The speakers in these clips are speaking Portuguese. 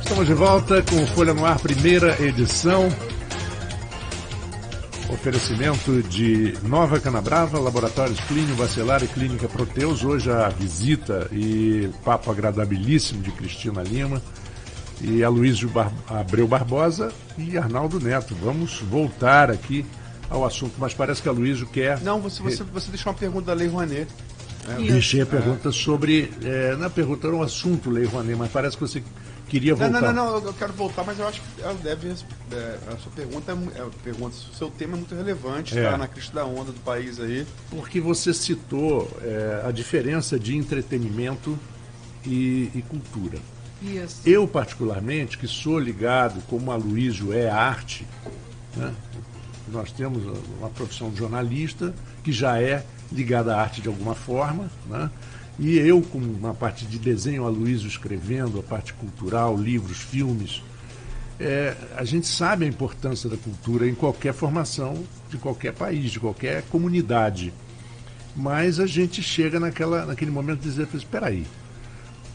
Estamos de volta com o Folha no Ar, primeira edição. Oferecimento de Nova Canabrava, Laboratórios Clínio Bacelar e Clínica Proteus. Hoje a visita e papo agradabilíssimo de Cristina Lima e Aloysio Abreu Barbosa e Arnaldo Neto. Vamos voltar aqui ao assunto, mas parece que a Aloysio quer... Não, você deixou uma pergunta da Lei Rouanet. Deixei a pergunta sobre... na pergunta era um assunto, Lei Rouanet, mas parece que você queria voltar. Não, eu quero voltar, mas eu acho que ela deve... a sua pergunta, o seu tema é muito relevante, está na crista da onda do país aí. Porque você citou a diferença de entretenimento e cultura. Isso. Eu, particularmente, que sou ligado, como a Aloysio é arte, né? Nós temos uma profissão de jornalista que já é ligada à arte de alguma forma, né? E eu, com uma parte de desenho, a Aloysio escrevendo, a parte cultural, livros, filmes, a gente sabe a importância da cultura em qualquer formação de qualquer país, de qualquer comunidade. Mas a gente chega naquele momento de dizer, espera aí,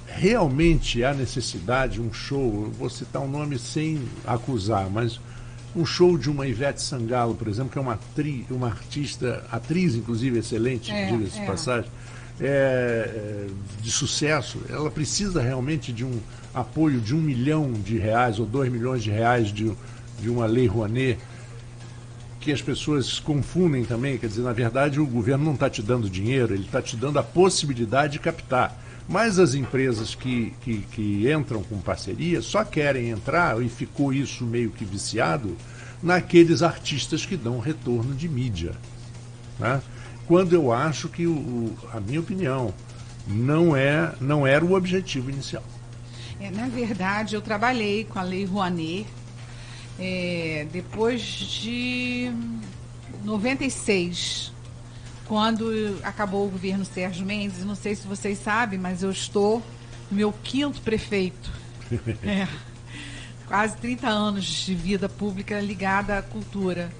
realmente há necessidade, um show, eu vou citar um nome sem acusar, mas um show de uma Ivete Sangalo, por exemplo, que é uma artista, atriz inclusive excelente, diga-se de passagem, de sucesso, ela precisa realmente de um apoio de R$1 milhão ou R$2 milhões de uma Lei Rouanet, que as pessoas confundem também, quer dizer, na verdade o governo não está te dando dinheiro, ele está te dando a possibilidade de captar. Mas as empresas que entram com parceria só querem entrar, e ficou isso meio que viciado, naqueles artistas que dão retorno de mídia, né? Quando eu acho que, a minha opinião, não era o objetivo inicial. Na verdade, eu trabalhei com a Lei Rouanet depois de 96. Quando acabou o governo Sérgio Mendes, não sei se vocês sabem, mas eu estou no meu 5º prefeito. Quase 30 anos de vida pública ligada à cultura.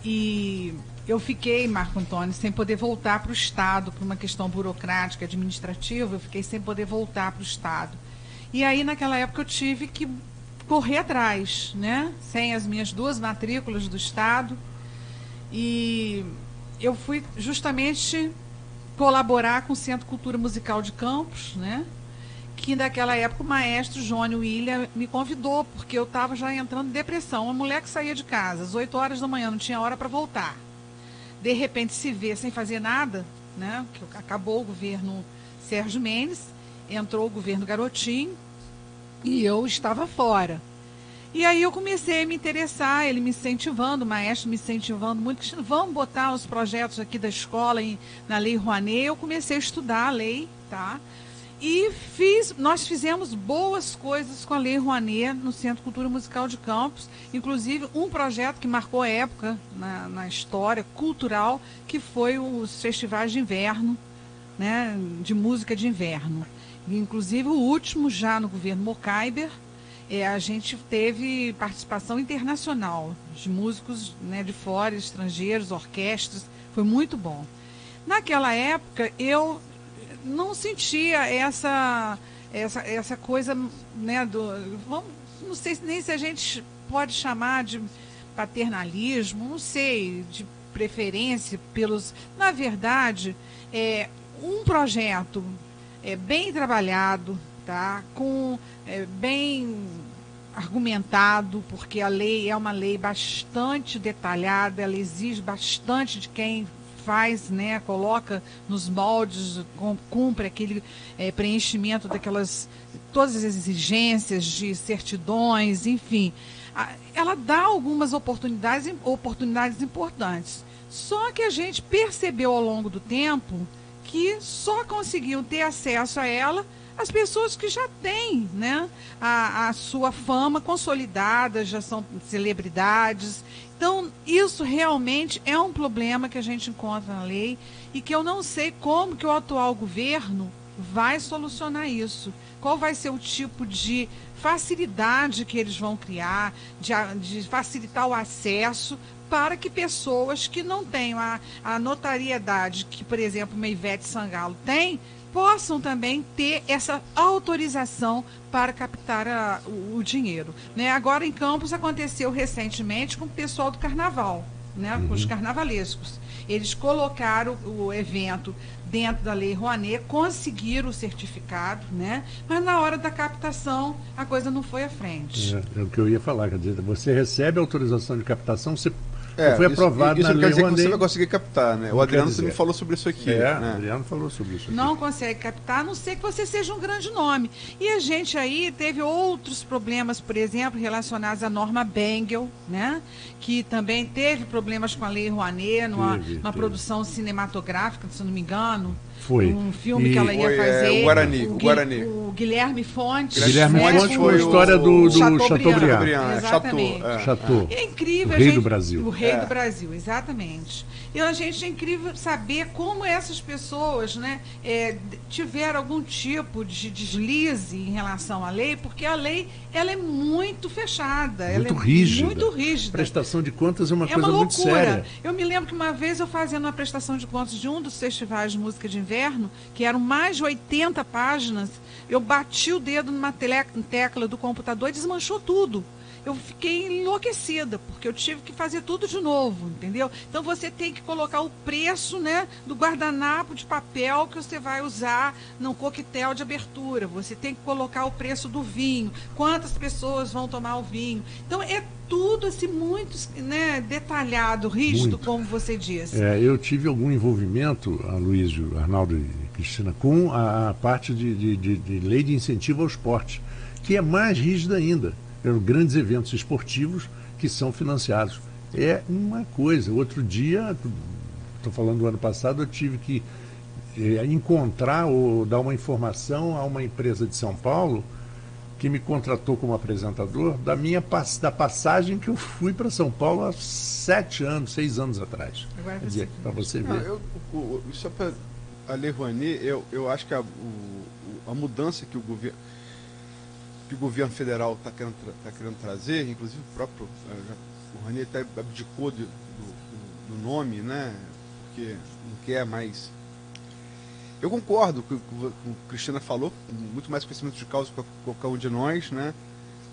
E eu fiquei, Marco Antônio, sem poder voltar para o Estado, por uma questão burocrática, administrativa, eu fiquei sem poder voltar para o Estado. E aí, naquela época, eu tive que correr atrás, né? Sem as minhas 2 matrículas do Estado. E eu fui justamente colaborar com o Centro Cultura Musical de Campos, né? Que naquela época o maestro Jônio William me convidou, porque eu estava já entrando em depressão. Uma mulher que saía de casa às 8 horas da manhã, não tinha hora para voltar. De repente se vê sem fazer nada, né? Que acabou o governo Sérgio Mendes, entrou o governo Garotinho e eu estava fora. E aí eu comecei a me interessar, ele me incentivando, o maestro me incentivando muito, Cristina, vamos botar os projetos aqui da escola na Lei Rouanet. Eu comecei a estudar a lei, tá? E nós fizemos boas coisas com a Lei Rouanet no Centro Cultura Musical de Campos, inclusive um projeto que marcou a época na história cultural, que foi os festivais de inverno, né, de música de inverno. Inclusive o último já no governo Mocaiber, a gente teve participação internacional de músicos, né, de fora, estrangeiros, orquestras, foi muito bom. Naquela época eu não sentia essa coisa, né, não sei nem se a gente pode chamar de paternalismo, não sei, de preferência pelos... Na verdade, um projeto bem trabalhado, tá? Bem argumentado, porque a lei é uma lei bastante detalhada, ela exige bastante de quem faz, né, coloca nos moldes, cumpre aquele preenchimento todas as exigências de certidões, enfim. Ela dá algumas oportunidades importantes. Só que a gente percebeu ao longo do tempo que só conseguiam ter acesso a ela as pessoas que já têm, né, a sua fama consolidada, já são celebridades. Então, isso realmente é um problema que a gente encontra na lei e que eu não sei como que o atual governo vai solucionar isso. Qual vai ser o tipo de facilidade que eles vão criar, de facilitar o acesso para que pessoas que não tenham a notariedade que, por exemplo, uma Ivete Sangalo tem, possam também ter essa autorização para captar o dinheiro. Né? Agora, em Campos, aconteceu recentemente com o pessoal do Carnaval, né? Com os carnavalescos. Eles colocaram o evento dentro da Lei Rouanet, conseguiram o certificado, né? Mas na hora da captação, a coisa não foi à frente. É o que eu ia falar, quer dizer, você recebe a autorização de captação, você foi aprovado isso na não Lei quer dizer Rouanet. que você vai conseguir captar, né? O Adriano também falou sobre isso aqui. O Né? Adriano falou sobre isso aqui. Não consegue captar, a não ser que você seja um grande nome. E a gente aí teve outros problemas, por exemplo, relacionados à norma Bengel, né? Que também teve problemas com a Lei Rouanet, numa produção cinematográfica, se não me engano. Foi. Um filme que ela ia fazer. O Guarani. O Guilherme Fontes. Guilherme Fontes foi a história do Chateaubriand. Exatamente. Chateau. É incrível. O rei do Brasil. O rei do Brasil, exatamente. E a gente é incrível saber como essas pessoas, né, tiveram algum tipo de deslize em relação à lei, porque a lei ela é muito fechada. Muito ela é rígida. Muito rígida. Prestação de contas é uma coisa loucura. muito séria. Eu me lembro que uma vez eu fazendo uma prestação de contas de um dos festivais de música de inverno, que eram mais de 80 páginas, eu bati o dedo numa tecla do computador e desmanchou tudo. Eu fiquei enlouquecida, porque eu tive que fazer tudo de novo, entendeu? Então você tem que colocar o preço, né, do guardanapo de papel que você vai usar no coquetel de abertura. Você tem que colocar o preço do vinho, quantas pessoas vão tomar o vinho. Então é tudo assim muito, né, detalhado, rígido, muito. Como você disse. Eu tive algum envolvimento, Aloysio, Arnaldo e Cristina, com a parte de lei de incentivo ao esporte, que é mais rígida ainda. Eram grandes eventos esportivos que são financiados. É uma coisa. Outro dia, estou falando do ano passado, eu tive que encontrar ou dar uma informação a uma empresa de São Paulo que me contratou como apresentador da passagem que eu fui para São Paulo há 6 anos atrás. Quer dizer, para você ver. Só para a Lei Rouanet, eu acho que a mudança que o governo federal está querendo trazer, inclusive o próprio o Rouanet até abdicou do nome, né? Porque não quer mais. Eu concordo com o que a Cristina falou, com muito mais conhecimento de causa que qualquer um de nós, né?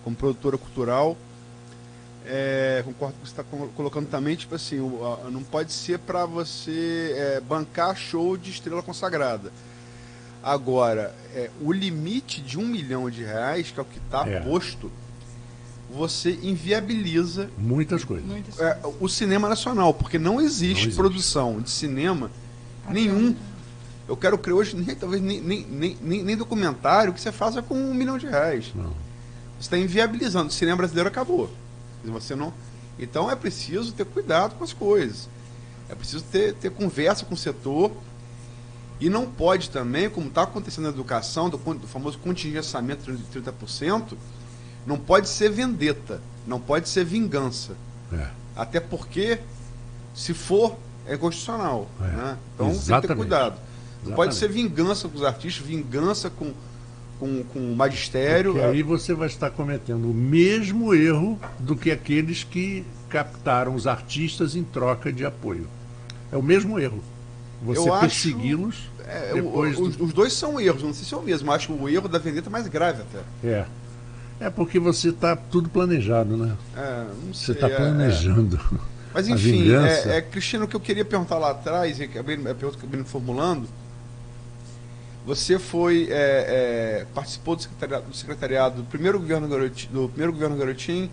Como produtora cultural. Concordo com o que você está colocando também, tipo assim, não pode ser para você bancar show de estrela consagrada. Agora, o limite de R$1 milhão, que é o que está posto, você inviabiliza muitas coisas. O cinema nacional, porque não existe produção de cinema nenhum. Eu quero crer hoje, talvez nem documentário que você faça com R$1 milhão. Não. Você está inviabilizando. O cinema brasileiro acabou. Você não. Então é preciso ter cuidado com as coisas. É preciso ter conversa com o setor. E não pode também, como está acontecendo na educação, do famoso contingenciamento de 30%, não pode ser vendetta, não pode ser vingança. Até porque, se for, é inconstitucional. Né? Então tem que ter cuidado. Não pode ser vingança com os artistas, vingança com o magistério. Porque aí você vai estar cometendo o mesmo erro do que aqueles que captaram os artistas em troca de apoio. É o mesmo erro. Você persegui-los. Os dois são erros, não sei se é o mesmo. Acho que o erro da vendetta é mais grave até. É porque você está tudo planejado, né? Não sei, você está planejando. Mas enfim, Cristina, o que eu queria perguntar lá atrás, e a pergunta que eu acabei me formulando, você participou do secretariado do primeiro governo Garotinho,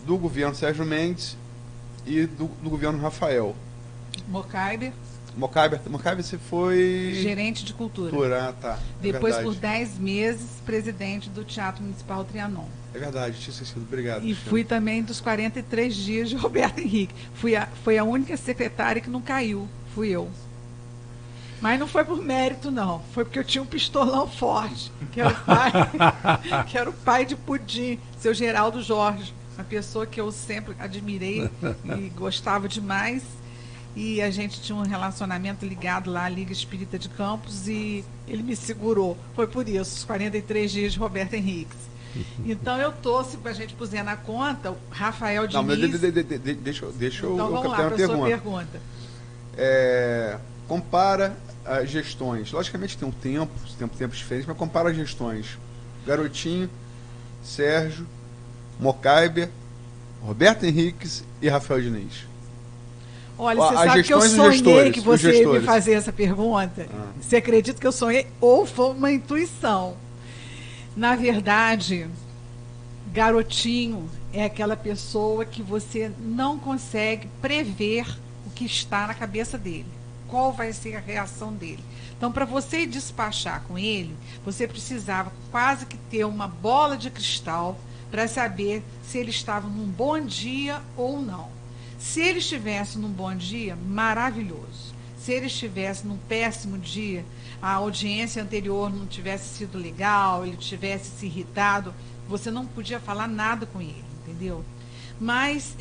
do governo Sérgio Mendes e do governo Rafael. Mocaiber, você foi... gerente de cultura. Tá. Depois, por 10 meses, presidente do Teatro Municipal Trianon. É verdade, tinha esquecido. Obrigado. E fui também dos 43 dias de Roberto Henrique. Foi a única secretária que não caiu. Fui eu. Mas não foi por mérito, não. Foi porque eu tinha um pistolão forte, que era o pai de Pudim, seu Geraldo Jorge. Uma pessoa que eu sempre admirei e gostava demais. E a gente tinha um relacionamento ligado lá à Liga Espírita de Campos e ele me segurou. Foi por isso, os 43 dias de Roberto Henrique. Então eu torço para a gente puser na conta o Rafael Diniz. Não, mas deixa eu então, vamos lá para a sua pergunta. Compara as gestões. Logicamente tem tempos diferentes, mas compara as gestões. Garotinho, Sérgio, Mocaiber, Roberto Henriques e Rafael Diniz. Olha, você sabe que eu sonhei que você ia me fazer essa pergunta. Você acredita que eu sonhei ou foi uma intuição? Na verdade, garotinho é aquela pessoa que você não consegue prever o que está na cabeça dele. Qual vai ser a reação dele? Então, para você despachar com ele, você precisava quase que ter uma bola de cristal para saber se ele estava num bom dia ou não. Se ele estivesse num bom dia, maravilhoso. Se ele estivesse num péssimo dia, a audiência anterior não tivesse sido legal, ele tivesse se irritado, você não podia falar nada com ele, entendeu? Mas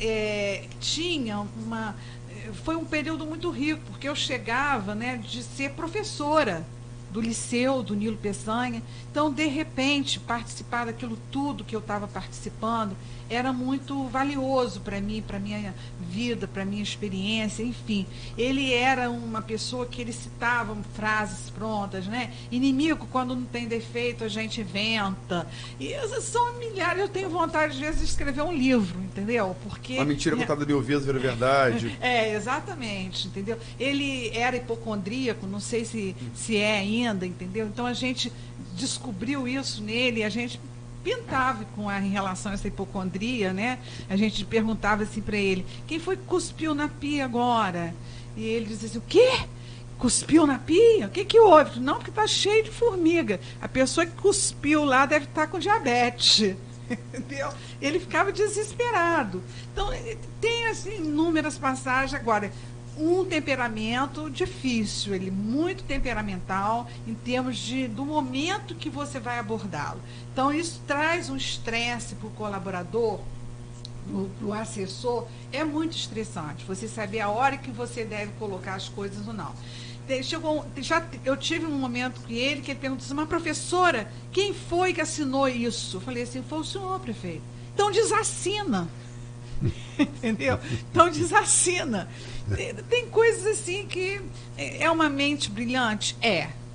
foi um período muito rico, porque eu chegava, né, de ser professora do Liceu, do Nilo Peçanha. Então, de repente, participar daquilo tudo que eu estava participando era muito valioso para mim, para minha vida, para minha experiência, enfim. Ele era uma pessoa que ele citava frases prontas, né? Inimigo, quando não tem defeito, a gente inventa. E são milhares, eu tenho vontade, às vezes, de escrever um livro, entendeu? Porque uma mentira contada 1000 vezes vira verdade. Exatamente, entendeu? Ele era hipocondríaco, não sei se é ainda, entendeu? Então a gente descobriu isso nele, a gente pintava em relação a essa hipocondria, né? A gente perguntava assim para ele: quem foi que cuspiu na pia agora? E ele dizia assim: o quê? Cuspiu na pia? O que houve? Não, porque está cheio de formiga. A pessoa que cuspiu lá deve estar com diabetes. Entendeu? Ele ficava desesperado. Então, tem assim inúmeras passagens. Agora, um temperamento difícil, ele muito temperamental em termos do momento que você vai abordá-lo. Então, isso traz um estresse para o colaborador, para o assessor, é muito estressante. Você saber a hora que você deve colocar as coisas ou não. Eu tive um momento com ele que ele perguntou assim: mas professora, quem foi que assinou isso? Eu falei assim: foi o senhor, prefeito. Então desassina. Entendeu? Então desassina. Tem coisas assim que é uma mente brilhante?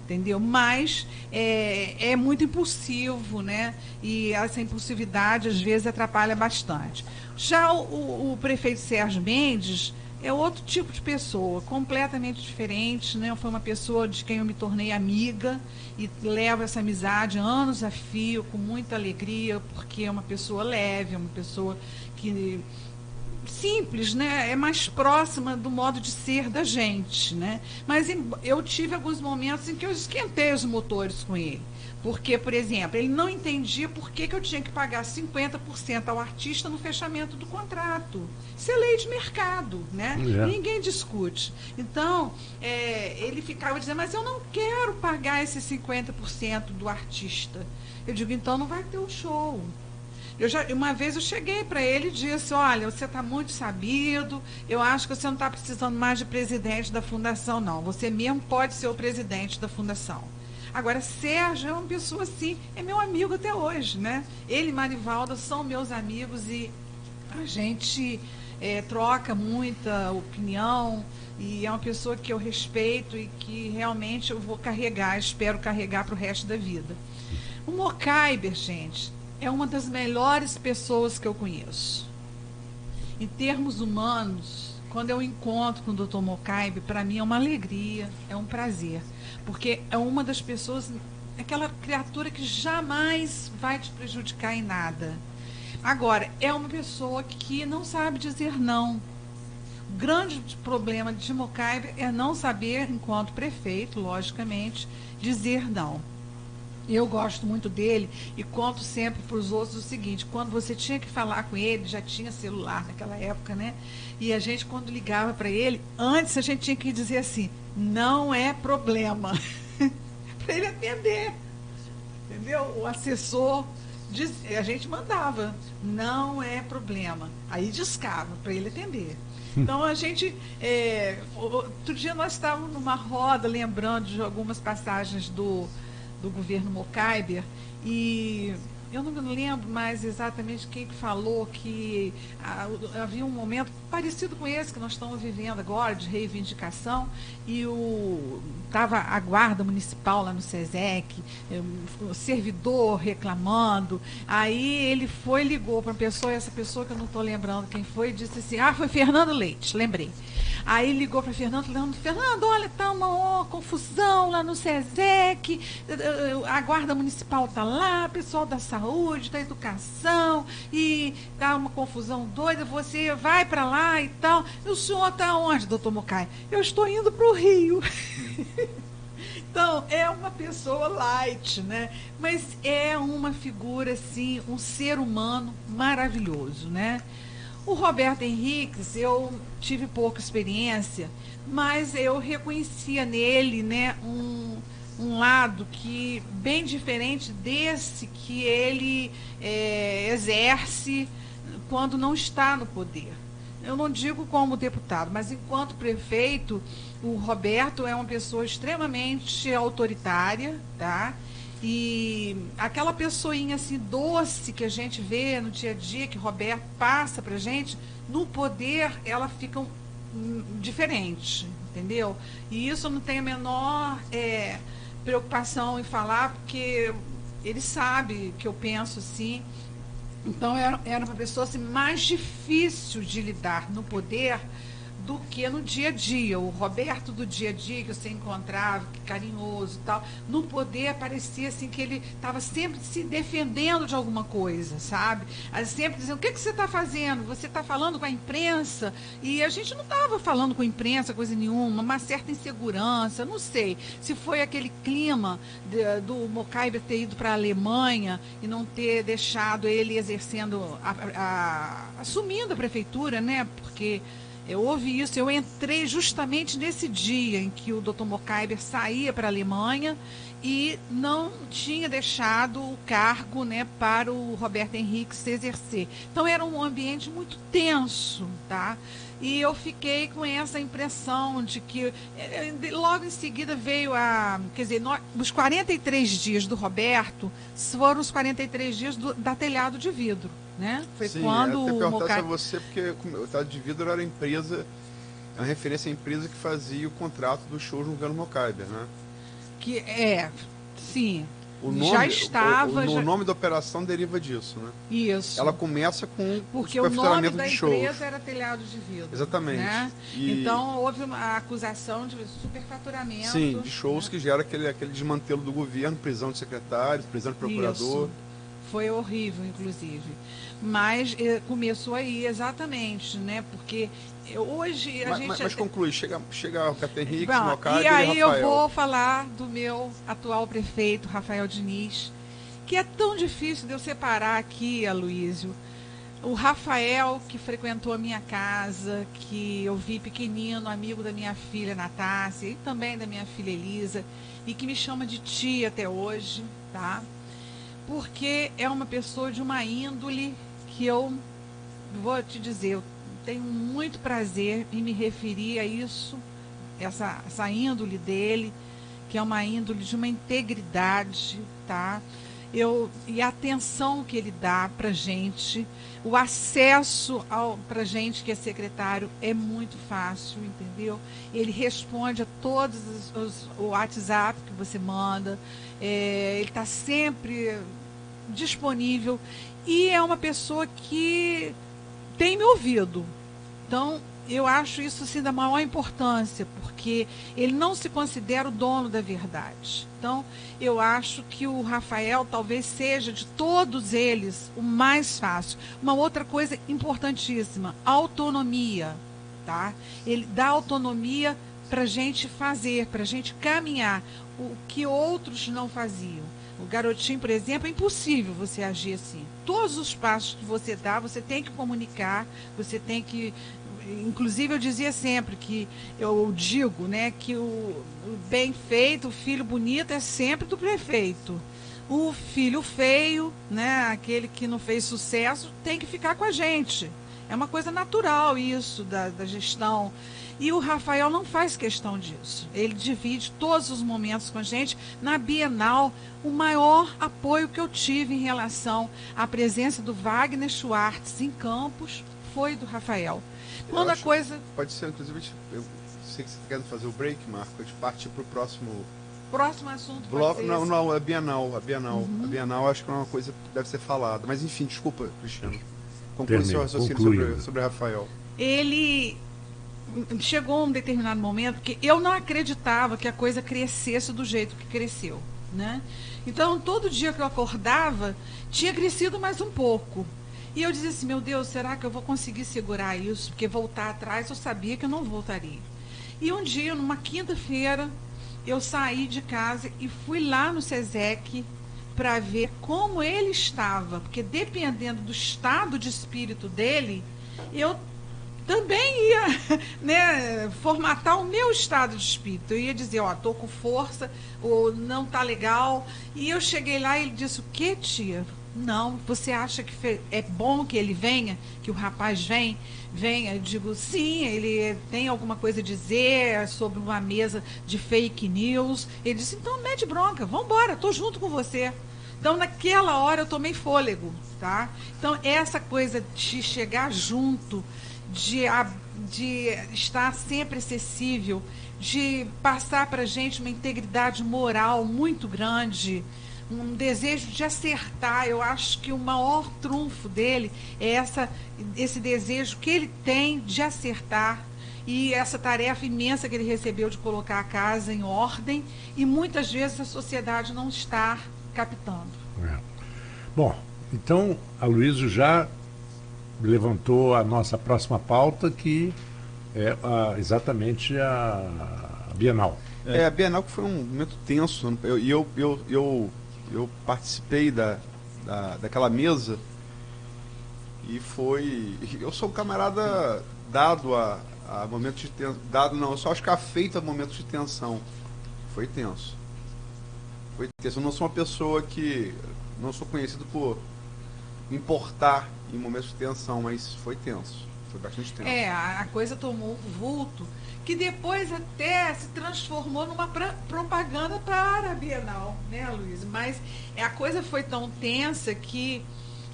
Entendeu? Mas é muito impulsivo, né? E essa impulsividade às vezes atrapalha bastante. Já o prefeito Sérgio Mendes é outro tipo de pessoa, completamente diferente, né? Foi uma pessoa de quem eu me tornei amiga e levo essa amizade anos a fio, com muita alegria, porque é uma pessoa leve, é uma pessoa que simples, né? É mais próxima do modo de ser da gente, né? Mas eu tive alguns momentos em que eu esquentei os motores com ele. Porque, por exemplo, ele não entendia por que eu tinha que pagar 50% ao artista no fechamento do contrato. Isso é lei de mercado, né? Ninguém discute. Então, ele ficava dizendo: mas eu não quero pagar esses 50% do artista. Eu digo: então não vai ter o show. Uma vez eu cheguei para ele e disse: olha, você está muito sabido, eu acho que você não está precisando mais de presidente da fundação, não. Você mesmo pode ser o presidente da fundação. Agora, Sérgio é uma pessoa assim, é meu amigo até hoje, né? Ele e Marivalda são meus amigos e a gente troca muita opinião e é uma pessoa que eu respeito e que realmente eu vou carregar, espero carregar para o resto da vida. O Mocaiber, gente, é uma das melhores pessoas que eu conheço. Em termos humanos, quando eu encontro com o Dr. Mocaiber, para mim é uma alegria, é um prazer. Porque é uma das pessoas, aquela criatura que jamais vai te prejudicar em nada. Agora, é uma pessoa que não sabe dizer não. O grande problema de Mocaiber é não saber, enquanto prefeito, logicamente, dizer não. Eu gosto muito dele e conto sempre para os outros o seguinte: quando você tinha que falar com ele, já tinha celular naquela época, né? E a gente, quando ligava para ele, antes a gente tinha que dizer assim: não é problema, para ele atender, entendeu? O assessor, a gente mandava: não é problema, aí discava para ele atender. Então a gente, outro dia nós estávamos numa roda lembrando de algumas passagens do governo Mocaiber e eu não me lembro mais exatamente quem falou que havia um momento parecido com esse que nós estamos vivendo agora, de reivindicação, e estava a guarda municipal lá no SESEC, o servidor reclamando, aí ele ligou para uma pessoa, e essa pessoa que eu não estou lembrando quem foi, disse assim, foi Fernando Leite, lembrei. Aí ligou para Fernando, olha, está uma confusão lá no SESEC, a guarda municipal está lá, pessoal da saúde, da educação, e está uma confusão doida, você vai para lá e tal. E o senhor está onde, doutor Mocai? Eu estou indo para o Rio. Então, é uma pessoa light, né? Mas é uma figura, assim, um ser humano maravilhoso, né? O Roberto Henriques, eu tive pouca experiência, mas eu reconhecia nele, né, um lado que bem diferente desse que ele exerce quando não está no poder. Eu não digo como deputado, mas enquanto prefeito, o Roberto é uma pessoa extremamente autoritária, tá? E aquela pessoinha assim doce que a gente vê no dia a dia, que Roberto passa pra gente, no poder ela fica diferente, entendeu? E isso eu não tenho a menor preocupação em falar, porque ele sabe que eu penso assim. Então era uma pessoa assim, mais difícil de lidar no poder do que no dia a dia. O Roberto do dia a dia que você encontrava, que carinhoso e tal, no poder parecia assim que ele estava sempre se defendendo de alguma coisa, sabe? Sempre dizendo, o que você está fazendo? Você está falando com a imprensa? E a gente não estava falando com a imprensa, coisa nenhuma, uma certa insegurança, não sei se foi aquele clima do Mocaibe ter ido para a Alemanha e não ter deixado ele exercendo, assumindo a prefeitura, né? Porque eu ouvi isso, eu entrei justamente nesse dia em que o Dr. Mocaibe saía para a Alemanha e não tinha deixado o cargo, né, para o Roberto Henrique se exercer. Então era um ambiente muito tenso, tá? E eu fiquei com essa impressão de que logo em seguida veio os 43 dias do Roberto foram os 43 dias da Telhado de Vidro. Né? Foi sim, quando o Mocaibe... a você, porque o Telhado de Vidro era uma referência à empresa que fazia o contrato dos shows no governo Mocaibe, né? Sim. O nome, já estava. O nome da operação deriva disso, né? Isso. Ela começa com porque o nome da empresa era Telhado de Vidro. Exatamente. Né? Então houve uma acusação de superfaturamento. Sim, de shows, né? Que gera aquele desmantelo do governo, prisão de secretários, prisão de procurador. Isso. Foi horrível, inclusive. Mas começou aí, exatamente, né? Porque hoje a gente... Mas conclui, chega o Roberto Henrique, Mocaibe e aí Rafael. Eu vou falar do meu atual prefeito, Rafael Diniz, que é tão difícil de eu separar aqui, Aloysio. O Rafael, que frequentou a minha casa, que eu vi pequenino, amigo da minha filha Natácia e também da minha filha Elisa, e que me chama de tia até hoje, tá? Porque é uma pessoa de uma índole que eu vou te dizer, eu tenho muito prazer em me referir a isso, essa índole dele, que é uma índole de uma integridade, tá? E a atenção que ele dá para gente, o acesso para gente que é secretário é muito fácil, entendeu? Ele responde a todos o WhatsApp que você manda, ele está sempre disponível e é uma pessoa que tem me ouvido. Então, eu acho isso assim, da maior importância, porque ele não se considera o dono da verdade. Então, eu acho que o Rafael talvez seja, de todos eles, o mais fácil. Uma outra coisa importantíssima, autonomia. Tá? Ele dá autonomia para a gente fazer, para a gente caminhar, o que outros não faziam. O Garotinho, por exemplo, é impossível você agir assim. Todos os passos que você dá, você tem que comunicar, você tem que... Inclusive, eu dizia sempre que, eu digo, né, que o bem feito, o filho bonito é sempre do prefeito. O filho feio, né, aquele que não fez sucesso, tem que ficar com a gente. É uma coisa natural isso da gestão. E o Rafael não faz questão disso. Ele divide todos os momentos com a gente. Na Bienal, o maior apoio que eu tive em relação à presença do Wagner Schwartz em Campos foi do Rafael. Quando a coisa... Pode ser, inclusive, eu sei que você está querendo fazer o break, Marco, a gente parte para o próximo assunto. bloco. Não, a Bienal. A Bienal acho que é uma coisa que deve ser falada. Mas enfim, desculpa, Cristiano. Conclui seu raciocínio sobre Rafael. Ele chegou a um determinado momento que eu não acreditava que a coisa crescesse do jeito que cresceu, né? Então, todo dia que eu acordava, tinha crescido mais um pouco. E eu dizia assim, meu Deus, será que eu vou conseguir segurar isso? Porque voltar atrás, eu sabia que eu não voltaria. E um dia, numa quinta-feira, eu saí de casa e fui lá no SESEC para ver como ele estava. Porque dependendo do estado de espírito dele, eu também ia, né, formatar o meu estado de espírito. Eu ia dizer, ó, tô com força, ou não tá legal. E eu cheguei lá e ele disse, o que, tia? Não, você acha que é bom que ele venha, que o rapaz venha? Eu digo, sim, ele tem alguma coisa a dizer sobre uma mesa de fake news. Ele disse, então mete bronca, vambora, tô junto com você. Então, naquela hora, eu tomei fôlego, tá? Então, essa coisa de chegar junto, de estar sempre acessível, de passar para a gente uma integridade moral muito grande, um desejo de acertar. Eu acho que o maior trunfo dele é esse desejo que ele tem de acertar e essa tarefa imensa que ele recebeu de colocar a casa em ordem, e muitas vezes a sociedade não está captando. Bom, então a Luísa já levantou a nossa próxima pauta, que é exatamente a Bienal. A Bienal que foi um momento tenso. Eu participei daquela mesa e foi... Eu sou um camarada dado a momentos de tensão. Eu só acho que afeito a momentos de tensão. Foi tenso. Eu não sou uma pessoa que... Não sou conhecido por importar em momentos de tensão, mas foi tenso. Foi bastante tenso. A coisa tomou um vulto que depois até se transformou numa propaganda para a Bienal, né, Luiz? Mas a coisa foi tão tensa que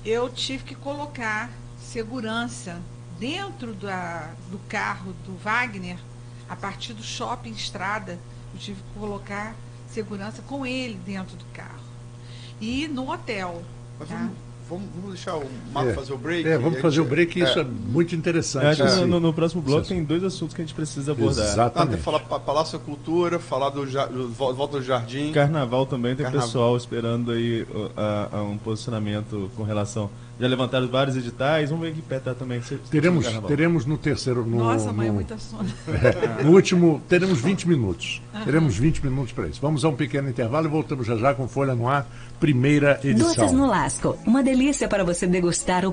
eu tive que colocar segurança dentro do carro do Wagner, a partir do Shopping Estrada. Eu tive que colocar segurança com ele dentro do carro. E no hotel. Mas vamos deixar o Marco fazer o break? Vamos fazer o break, isso é muito interessante. Acho que no próximo bloco tem dois assuntos que a gente precisa abordar. Exatamente. Tem que falar Palácio da Cultura, falar do Volta do Jardim. Carnaval também, tem pessoal esperando aí um posicionamento com relação... Já levantaram vários editais, vamos ver que pé tá também. Teremos no terceiro... Nossa, mãe, é muita sono. No último, teremos 20 minutos. Teremos 20 minutos para isso. Vamos a um pequeno intervalo e voltamos já com Folha no Ar, primeira edição. Doces no Lasco, uma delícia para você degustar o